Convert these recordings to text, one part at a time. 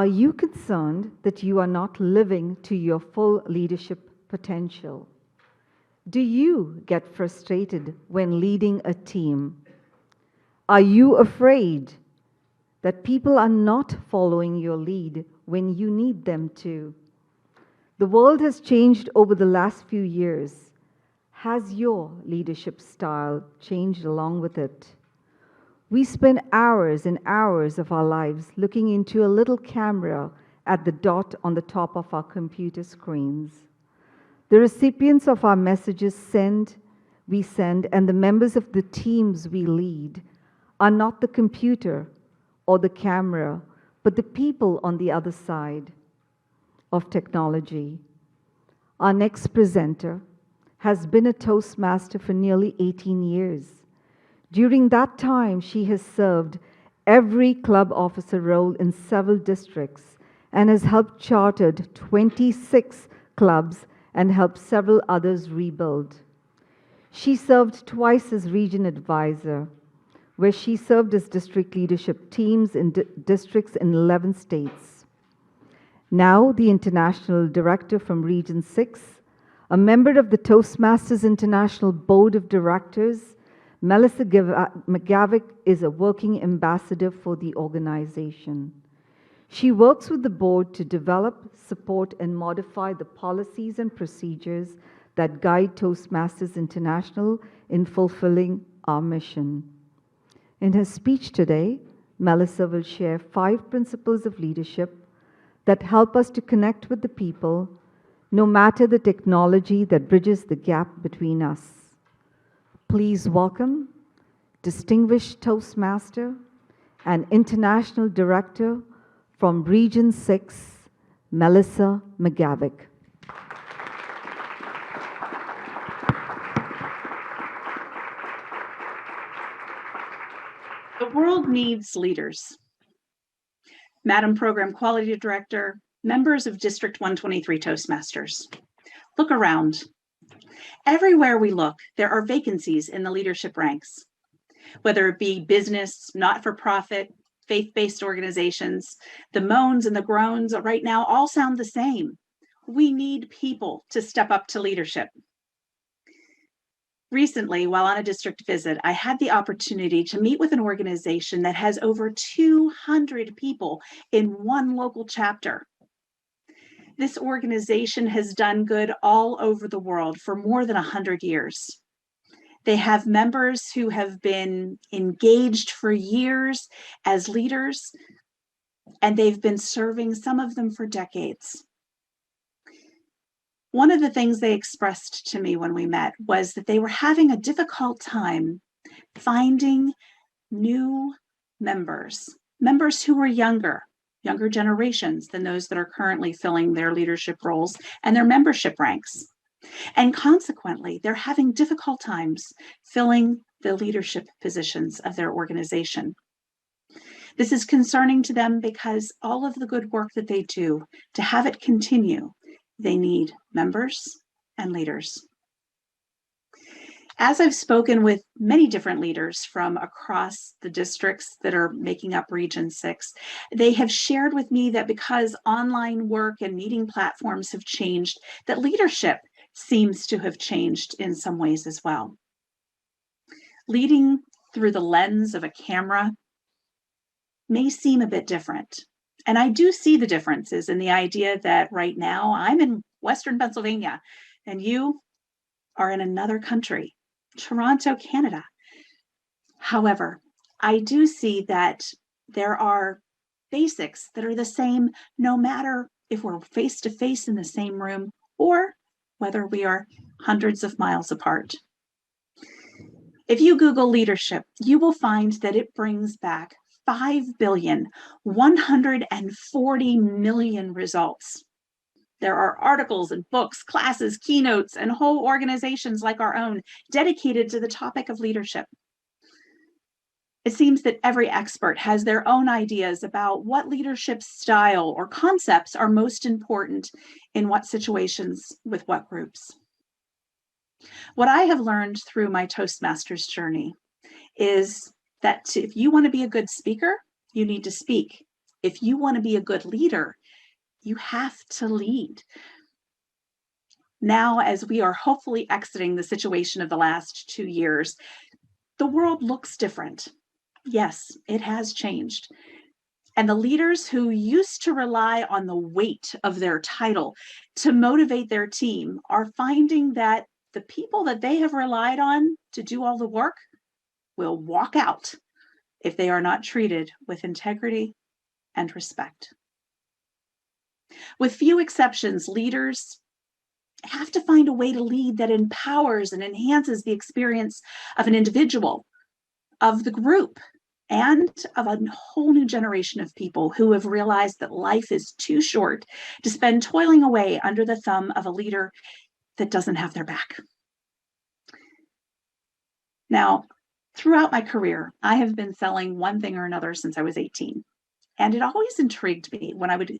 Are you concerned that you are not living to your full leadership potential? Do you get frustrated when leading a team? Are you afraid that people are not following your lead when you need them to? The world has changed over the last few years. Has your leadership style changed along with it? We spend hours and hours of our lives looking into a little camera at the dot on the top of our computer screens. The recipients of our messages we send, and the members of the teams we lead are not the computer or the camera, but the people on the other side of technology. Our next presenter has been a Toastmaster for nearly 18 years. During that time, she has served every club officer role in several districts and has helped chartered 26 clubs and helped several others rebuild. She served twice as region advisor, where she served as district leadership teams in districts in 11 states. Now the International Director from Region 6, a member of the Toastmasters International Board of Directors, Melissa McGavick is a working ambassador for the organization. She works with the board to develop, support, and modify the policies and procedures that guide Toastmasters International in fulfilling our mission. In her speech today, Melissa will share 5 principles of leadership that help us to connect with the people, no matter the technology that bridges the gap between us. Please welcome Distinguished Toastmaster and International Director from Region 6, Melissa McGavick. The world needs leaders. Madam Program Quality Director, members of District 123 Toastmasters. Look around. Everywhere we look, there are vacancies in the leadership ranks. Whether it be business, not-for-profit, faith-based organizations, the moans and the groans right now all sound the same. We need people to step up to leadership. Recently, while on a district visit, I had the opportunity to meet with an organization that has over 200 people in one local chapter. This organization has done good all over the world for more than 100 years. They have members who have been engaged for years as leaders, and they've been serving, some of them for decades. One of the things they expressed to me when we met was that they were having a difficult time finding new members who were younger generations than those that are currently filling their leadership roles and their membership ranks. And consequently, they're having difficult times filling the leadership positions of their organization. This is concerning to them because all of the good work that they do, to have it continue, they need members and leaders. As I've spoken with many different leaders from across the districts that are making up Region 6, they have shared with me that because online work and meeting platforms have changed, that leadership seems to have changed in some ways as well. Leading through the lens of a camera may seem a bit different. And I do see the differences in the idea that right now I'm in Western Pennsylvania and you are in another country, Toronto, Canada. However, I do see that there are basics that are the same no matter if we're face to face in the same room or whether we are hundreds of miles apart. If you Google leadership, you will find that it brings back 5,140,000,000 results. There are articles and books, classes, keynotes, and whole organizations like our own dedicated to the topic of leadership. It seems that every expert has their own ideas about what leadership style or concepts are most important in what situations with what groups. What I have learned through my Toastmasters journey is that if you want to be a good speaker, you need to speak. If you want to be a good leader, you have to lead. Now, as we are hopefully exiting the situation of the last 2 years, the world looks different. Yes, it has changed. And the leaders who used to rely on the weight of their title to motivate their team are finding that the people that they have relied on to do all the work will walk out if they are not treated with integrity and respect. With few exceptions, leaders have to find a way to lead that empowers and enhances the experience of an individual, of the group, and of a whole new generation of people who have realized that life is too short to spend toiling away under the thumb of a leader that doesn't have their back. Now, throughout my career, I have been selling one thing or another since I was 18. And it always intrigued me when I would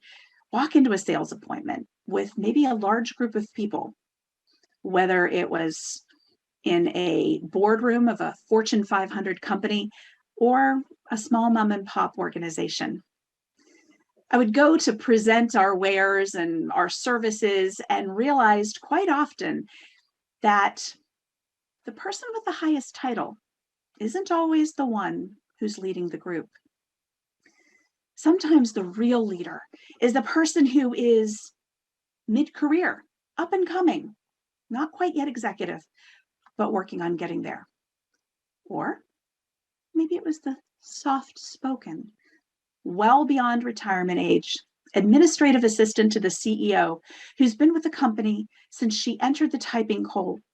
walk into a sales appointment with maybe a large group of people, whether it was in a boardroom of a Fortune 500 company or a small mom and pop organization. I would go to present our wares and our services and realized quite often that the person with the highest title isn't always the one who's leading the group. Sometimes the real leader is the person who is mid-career, up and coming, not quite yet executive, but working on getting there. Or maybe it was the soft-spoken, well beyond retirement age, administrative assistant to the CEO who's been with the company since she entered the typing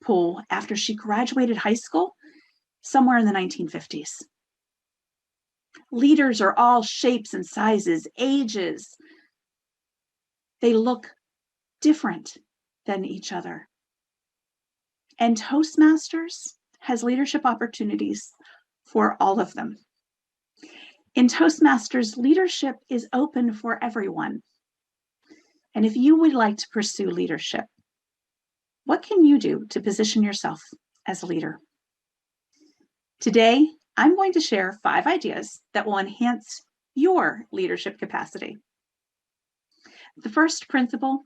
pool after she graduated high school somewhere in the 1950s. Leaders are all shapes and sizes, ages. They look different than each other. And Toastmasters has leadership opportunities for all of them. In Toastmasters, leadership is open for everyone. And if you would like to pursue leadership, what can you do to position yourself as a leader? Today, I'm going to share 5 ideas that will enhance your leadership capacity. The first principle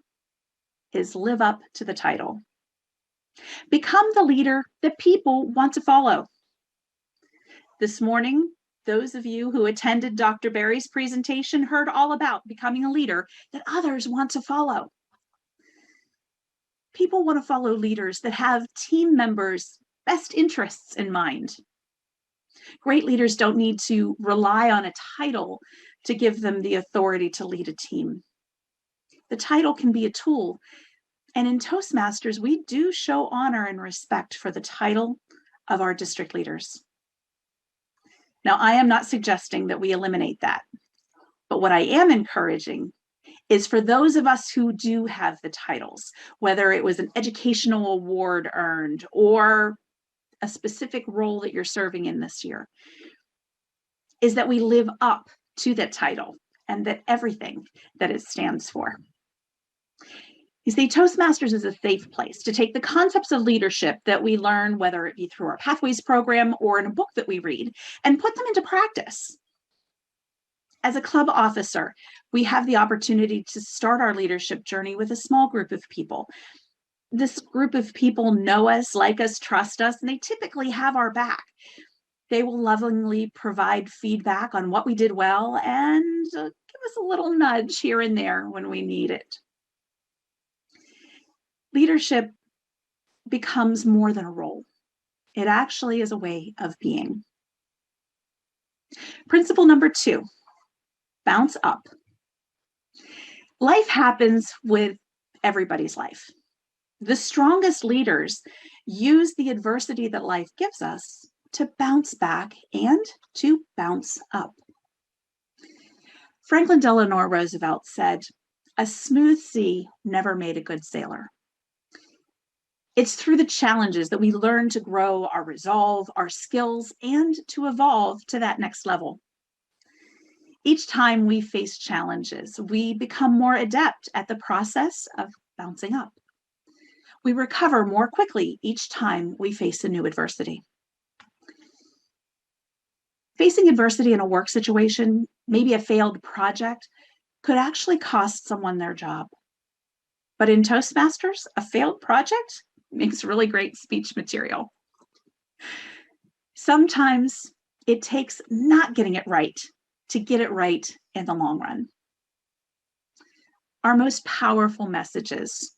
is live up to the title. Become the leader that people want to follow. This morning, those of you who attended Dr. Barry's presentation heard all about becoming a leader that others want to follow. People want to follow leaders that have team members' best interests in mind. Great leaders don't need to rely on a title to give them the authority to lead a team. The title can be a tool. And in Toastmasters, we do show honor and respect for the title of our district leaders. Now, I am not suggesting that we eliminate that. But what I am encouraging is for those of us who do have the titles, whether it was an educational award earned or a specific role that you're serving in this year, is that we live up to that title and that everything that it stands for. You see, Toastmasters is a safe place to take the concepts of leadership that we learn, whether it be through our Pathways program or in a book that we read, and put them into practice. As a club officer, we have the opportunity to start our leadership journey with a small group of people. This group of people know us, like us, trust us, and they typically have our back. They will lovingly provide feedback on what we did well and give us a little nudge here and there when we need it. Leadership becomes more than a role. It actually is a way of being. Principle number 2, bounce up. Life happens with everybody's life. The strongest leaders use the adversity that life gives us to bounce back and to bounce up. Franklin Delano Roosevelt said, "A smooth sea never made a good sailor." It's through the challenges that we learn to grow our resolve, our skills, and to evolve to that next level. Each time we face challenges, we become more adept at the process of bouncing up. We recover more quickly each time we face a new adversity. Facing adversity in a work situation, maybe a failed project, could actually cost someone their job. But in Toastmasters, a failed project makes really great speech material. Sometimes it takes not getting it right to get it right in the long run. Our most powerful messages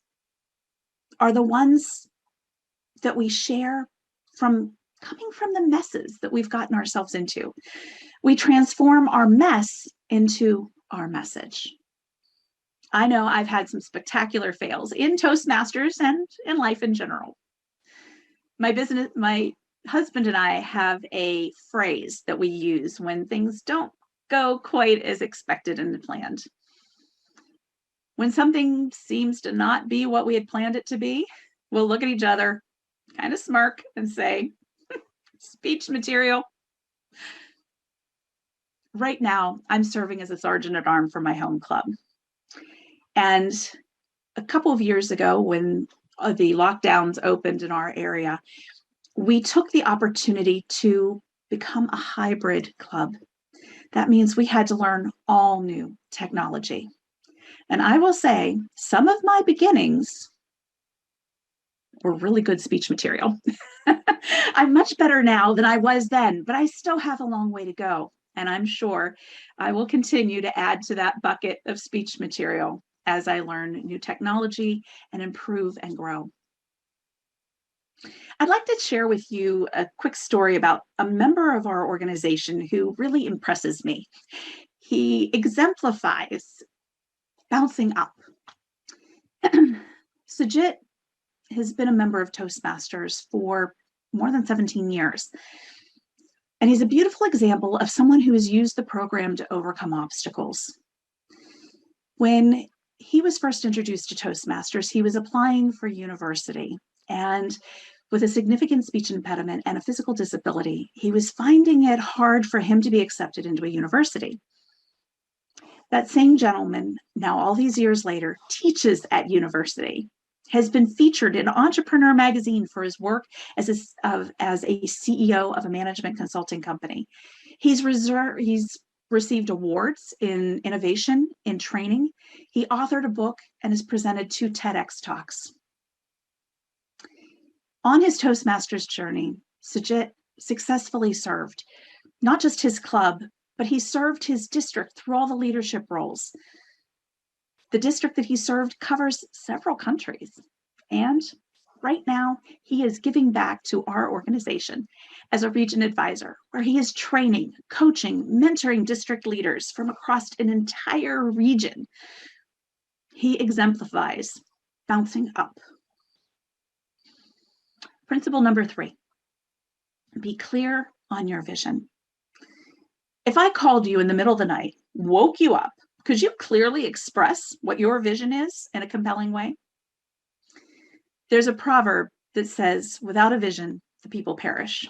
are the ones that we share coming from the messes that we've gotten ourselves into. We transform our mess into our message. I know I've had some spectacular fails in Toastmasters and in life in general. My husband and I have a phrase that we use when things don't go quite as expected and planned. When something seems to not be what we had planned it to be, we'll look at each other, kind of smirk, and say, speech material. Right now, I'm serving as a sergeant at arms for my home club. And a couple of years ago, when the lockdowns opened in our area, we took the opportunity to become a hybrid club. That means we had to learn all new technology. And I will say, some of my beginnings were really good speech material. I'm much better now than I was then, but I still have a long way to go. And I'm sure I will continue to add to that bucket of speech material as I learn new technology and improve and grow. I'd like to share with you a quick story about a member of our organization who really impresses me. He exemplifies bouncing up. Sujit has been a member of Toastmasters for more than 17 years. And he's a beautiful example of someone who has used the program to overcome obstacles. When he was first introduced to Toastmasters, he was applying for university. And with a significant speech impediment and a physical disability, he was finding it hard for him to be accepted into a university. That same gentleman, now all these years later, teaches at university, has been featured in Entrepreneur magazine for his work as a CEO of a management consulting company. He's received awards in innovation, in training. He authored a book and has presented 2 TEDx talks. On his Toastmasters journey, Sujit successfully served not just his club, but he served his district through all the leadership roles. The district that he served covers several countries. And right now, he is giving back to our organization as a region advisor, where he is training, coaching, mentoring district leaders from across an entire region. He exemplifies bouncing up. Principle number 3, be clear on your vision. If I called you in the middle of the night, woke you up, could you clearly express what your vision is in a compelling way? There's a proverb that says, without a vision, the people perish.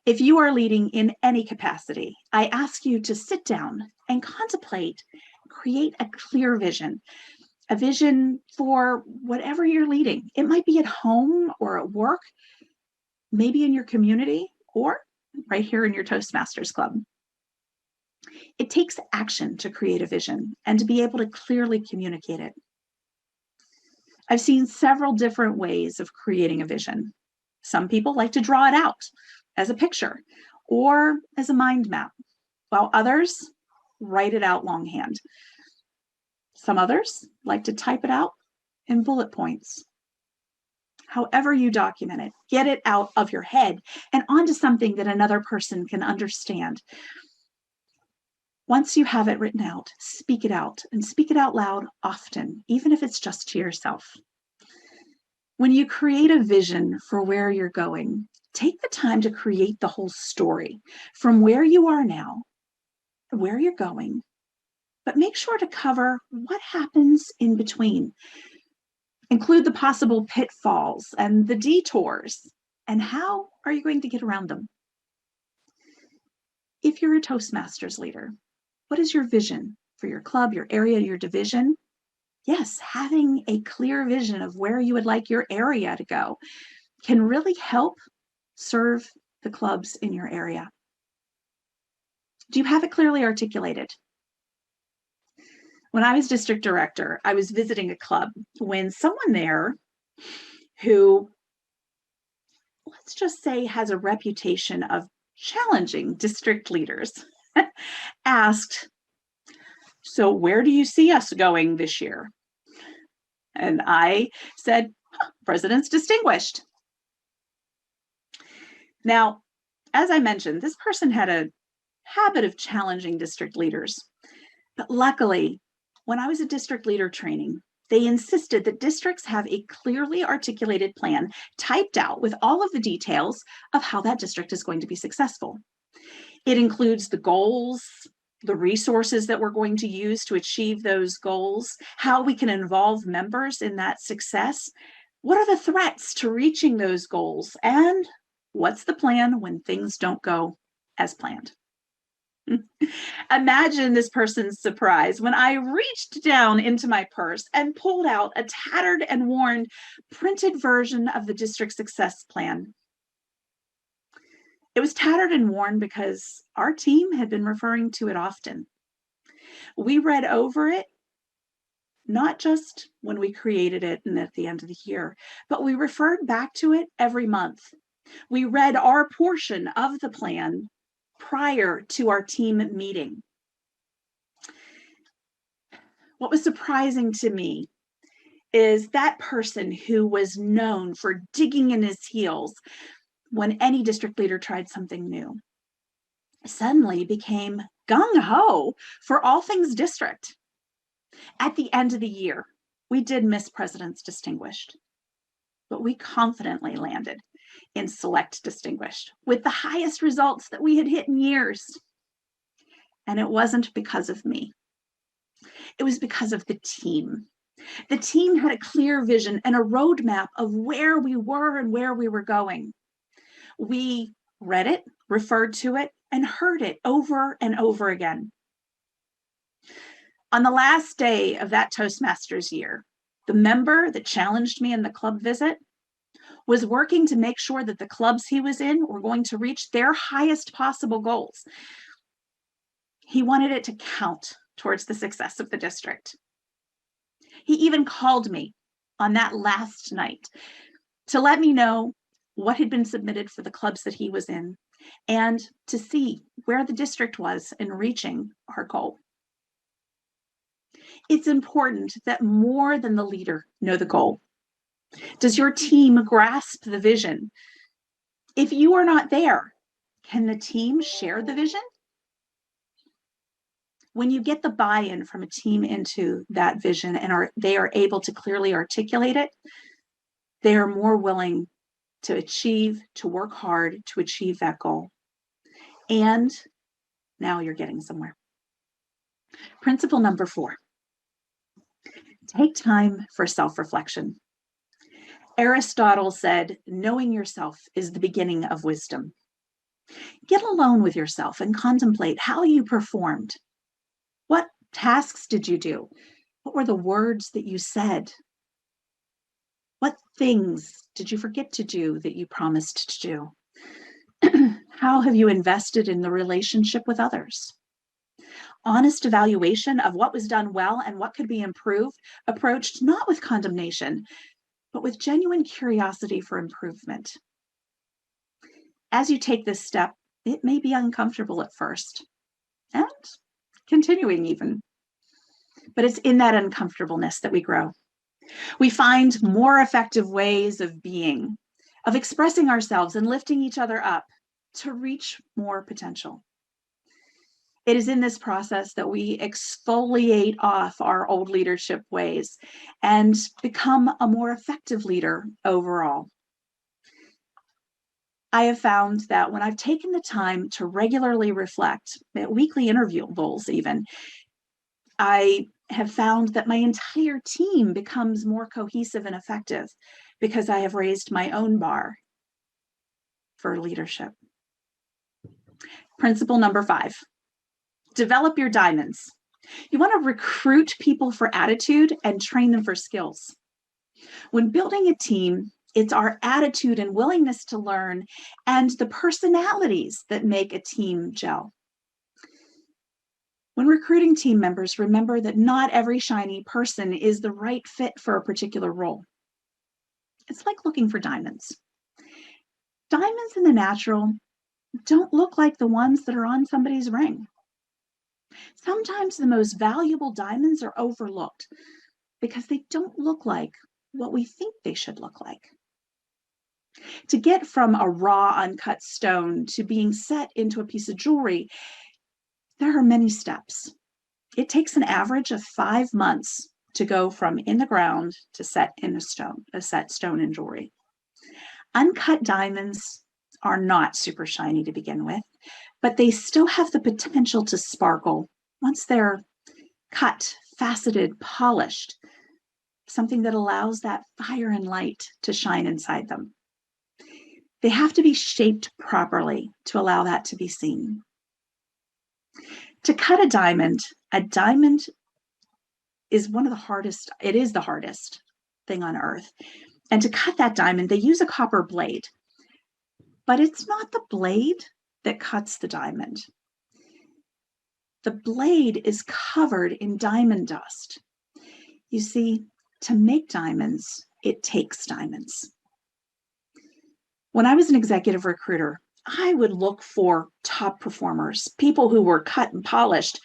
If you are leading in any capacity, I ask you to sit down and contemplate, create a clear vision, a vision for whatever you're leading. It might be at home or at work, maybe in your community, or right here in your Toastmasters Club. It takes action to create a vision and to be able to clearly communicate it. I've seen several different ways of creating a vision. Some people like to draw it out as a picture or as a mind map, while others write it out longhand. Some others like to type it out in bullet points. However you document it, get it out of your head and onto something that another person can understand. Once you have it written out, speak it out, and speak it out loud often, even if it's just to yourself. When you create a vision for where you're going, take the time to create the whole story from where you are now, where you're going, but make sure to cover what happens in between. Include the possible pitfalls and the detours, and how are you going to get around them? If you're a Toastmasters leader, what is your vision for your club, your area, your division? Yes, having a clear vision of where you would like your area to go can really help serve the clubs in your area. Do you have it clearly articulated? When I was district director, I was visiting a club when someone there who, let's just say, has a reputation of challenging district leaders asked, "So where do you see us going this year?" And I said, "President's Distinguished." Now, as I mentioned, this person had a habit of challenging district leaders. But luckily, when I was a district leader training, they insisted that districts have a clearly articulated plan typed out with all of the details of how that district is going to be successful. It includes the goals, the resources that we're going to use to achieve those goals, how we can involve members in that success, what are the threats to reaching those goals, and what's the plan when things don't go as planned. Imagine this person's surprise when I reached down into my purse and pulled out a tattered and worn printed version of the district success plan. It was tattered and worn because our team had been referring to it often. We read over it, not just when we created it and at the end of the year, but we referred back to it every month. We read our portion of the plan prior to our team meeting. What was surprising to me is that person who was known for digging in his heels when any district leader tried something new suddenly became gung-ho for all things district. At the end of the year, we did miss President's Distinguished, but we confidently landed in Select Distinguished with the highest results that we had hit in years. And it wasn't because of me. It was because of the team. The team had a clear vision and a roadmap of where we were and where we were going. We read it, referred to it, and heard it over and over again. On the last day of that Toastmasters year, the member that challenged me in the club visit was working to make sure that the clubs he was in were going to reach their highest possible goals. He wanted it to count towards the success of the district. He even called me on that last night to let me know what had been submitted for the clubs that he was in and to see where the district was in reaching our goal. It's important that more than the leader know the goal. Does your team grasp the vision? If you are not there, can the team share the vision? When you get the buy-in from a team into that vision and they are able to clearly articulate it, they are more willing to work hard to achieve that goal. And now you're getting somewhere. Principle number 4, take time for self-reflection. Aristotle said, knowing yourself is the beginning of wisdom. Get alone with yourself and contemplate how you performed. What tasks did you do? What were the words that you said? What things did you forget to do that you promised to do? How have you invested in the relationship with others? Honest evaluation of what was done well and what could be improved, approached not with condemnation, but with genuine curiosity for improvement. As you take this step, it may be uncomfortable at first, and continuing even, but it's in that uncomfortableness that we grow. We find more effective ways of being, of expressing ourselves and lifting each other up to reach more potential. It is in this process that we exfoliate off our old leadership ways and become a more effective leader overall. I have found that when I've taken the time to regularly reflect, at weekly interviewables even, I have found that my entire team becomes more cohesive and effective because I have raised my own bar for leadership. Principle number 5, develop your diamonds. You want to recruit people for attitude and train them for skills. When building a team, it's our attitude and willingness to learn and the personalities that make a team gel. When recruiting team members, remember that not every shiny person is the right fit for a particular role. It's like looking for diamonds. Diamonds in the natural don't look like the ones that are on somebody's ring. Sometimes the most valuable diamonds are overlooked because they don't look like what we think they should look like. To get from a raw, uncut stone to being set into a piece of jewelry, there are many steps. It takes an average of 5 months to go from in the ground to set stone in jewelry. Uncut diamonds are not super shiny to begin with, but they still have the potential to sparkle once they're cut, faceted, polished, something that allows that fire and light to shine inside them. They have to be shaped properly to allow that to be seen. To cut a diamond is one of the hardest, it is the hardest thing on earth. And to cut that diamond, they use a copper blade. But it's not the blade that cuts the diamond. The blade is covered in diamond dust. You see, to make diamonds, it takes diamonds. When I was an executive recruiter, I would look for top performers, people who were cut and polished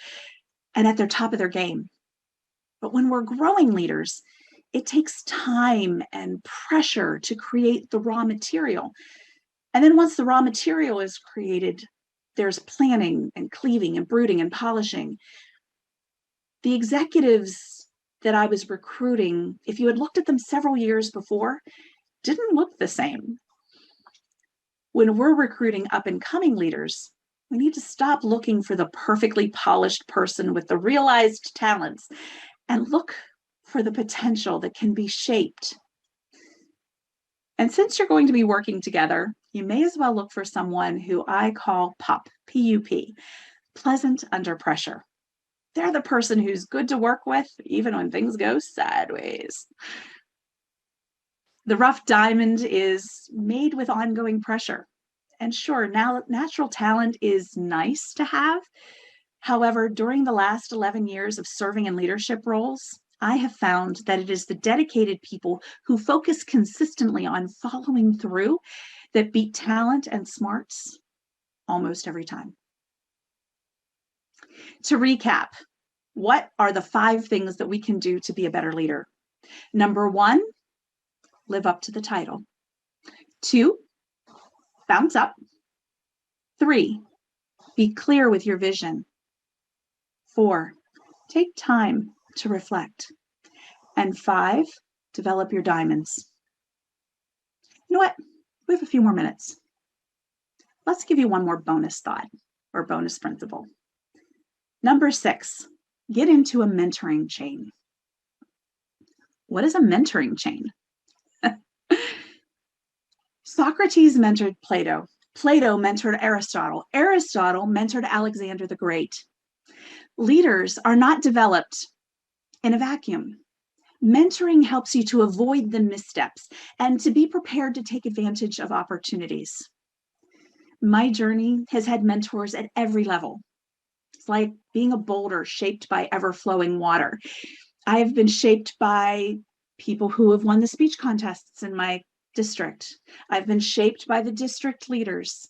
and at their top of their game. But when we're growing leaders, it takes time and pressure to create the raw material. And then once the raw material is created, there's planning and cleaving and brooding and polishing. The executives that I was recruiting, if you had looked at them several years before, didn't look the same. When we're recruiting up and coming leaders, we need to stop looking for the perfectly polished person with the realized talents and look for the potential that can be shaped. And since you're going to be working together, you may as well look for someone who I call PUP, P-U-P, pleasant under pressure. They're the person who's good to work with, even when things go sideways. The rough diamond is made with ongoing pressure. And sure, now natural talent is nice to have. However, during the last 11 years of serving in leadership roles, I have found that it is the dedicated people who focus consistently on following through that beat talent and smarts almost every time. To recap, what are the 5 things that we can do to be a better leader? Number 1, live up to the title. 2, bounce up. 3, be clear with your vision. 4, take time to reflect. And 5, develop your diamonds. You know what? We have a few more minutes. Let's give you one more bonus thought or bonus principle. Number 6, get into a mentoring chain. What is a mentoring chain? Socrates mentored Plato. Plato mentored Aristotle. Aristotle mentored Alexander the Great. Leaders are not developed in a vacuum. Mentoring helps you to avoid the missteps and to be prepared to take advantage of opportunities. My journey has had mentors at every level. It's like being a boulder shaped by ever-flowing water. I have been shaped by people who have won the speech contests in my district. I've been shaped by the district leaders.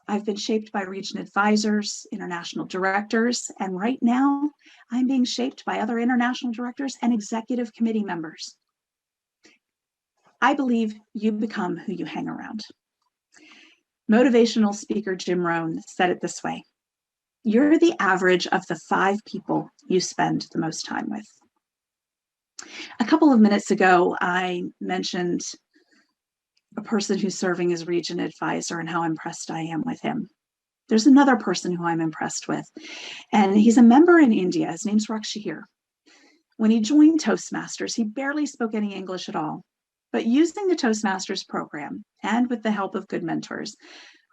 I've been shaped by region advisors, international directors, and right now I'm being shaped by other international directors and executive committee members. I believe you become who you hang around. Motivational speaker Jim Rohn said it this way: you're the average of the 5 people you spend the most time with. A couple of minutes ago, I mentioned a person who's serving as region advisor and how impressed I am with him. There's another person who I'm impressed with, and he's a member in India. His name's Rakshahir. When he joined Toastmasters, he barely spoke any English at all. But using the Toastmasters program and with the help of good mentors,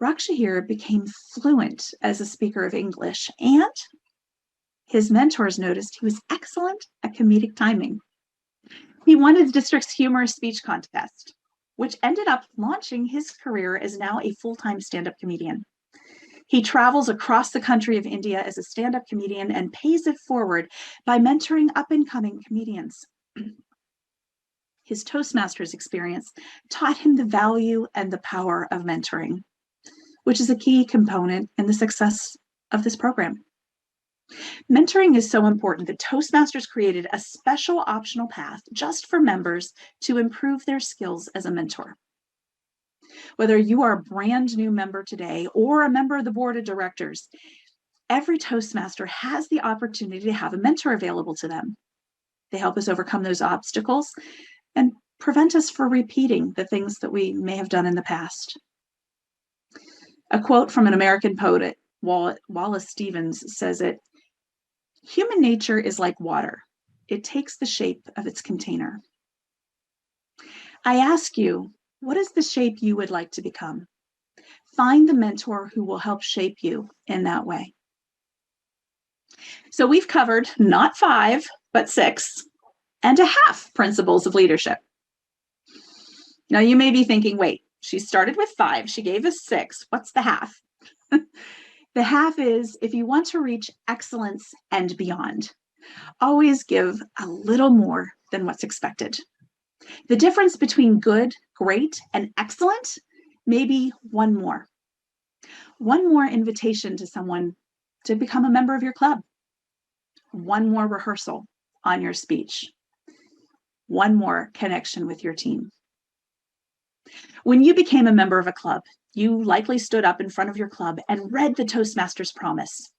Rakshahir became fluent as a speaker of English, and his mentors noticed he was excellent at comedic timing. He won his district's humorous speech contest, which ended up launching his career as now a full-time stand-up comedian. He travels across the country of India as a stand-up comedian and pays it forward by mentoring up-and-coming comedians. His Toastmasters experience taught him the value and the power of mentoring, which is a key component in the success of this program. Mentoring is so important that Toastmasters created a special optional path just for members to improve their skills as a mentor. Whether you are a brand new member today or a member of the board of directors, every Toastmaster has the opportunity to have a mentor available to them. They help us overcome those obstacles and prevent us from repeating the things that we may have done in the past. A quote from an American poet, Wallace Stevens, says it, "Human nature is like water. It takes the shape of its container." I ask you, what is the shape you would like to become? Find the mentor who will help shape you in that way. So we've covered not 5, but 6.5 principles of leadership. Now you may be thinking, wait, she started with 5, she gave us 6. What's the half? The half is, if you want to reach excellence and beyond, always give a little more than what's expected. The difference between good, great, and excellent may be one more invitation to someone to become a member of your club, one more rehearsal on your speech, one more connection with your team. When you became a member of a club, you likely stood up in front of your club and read the Toastmasters promise.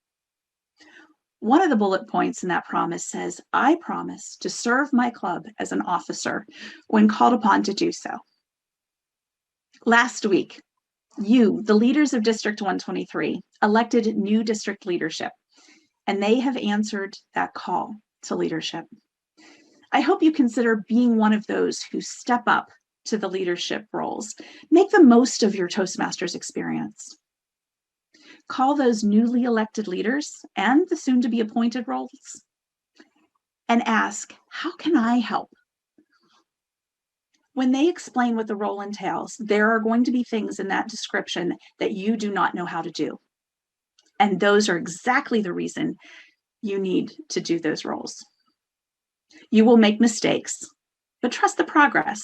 One of the bullet points in that promise says, "I promise to serve my club as an officer when called upon to do so." Last week, you, the leaders of District 123, elected new district leadership, and they have answered that call to leadership. I hope you consider being one of those who step up to the leadership roles. Make the most of your Toastmasters experience. Call those newly elected leaders and the soon-to-be appointed roles and ask, how can I help? When they explain what the role entails, there are going to be things in that description that you do not know how to do. And those are exactly the reason you need to do those roles. You will make mistakes, but trust the progress.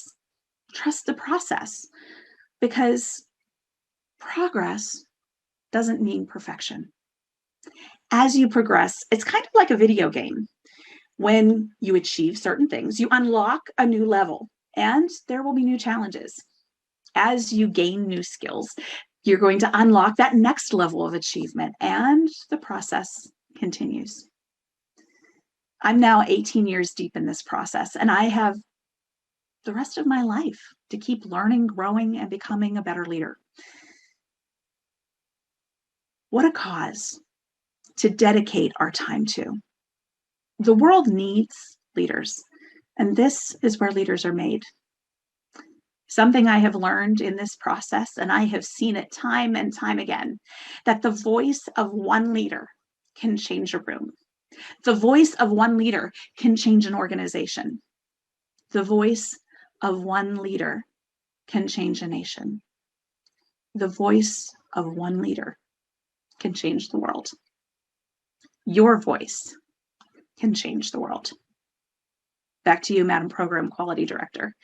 Trust the process, because progress doesn't mean perfection. As you progress, it's kind of like a video game. When you achieve certain things, you unlock a new level, and there will be new challenges. As you gain new skills, you're going to unlock that next level of achievement, and the process continues. I'm now 18 years deep in this process, and I have the rest of my life to keep learning, growing, and becoming a better leader. What a cause to dedicate our time to. The world needs leaders, and this is where leaders are made. Something I have learned in this process, and I have seen it time and time again, that the voice of one leader can change a room. The voice of one leader can change an organization. The voice of one leader can change a nation. The voice of one leader can change the world. Your voice can change the world. Back to you, Madam Program Quality Director.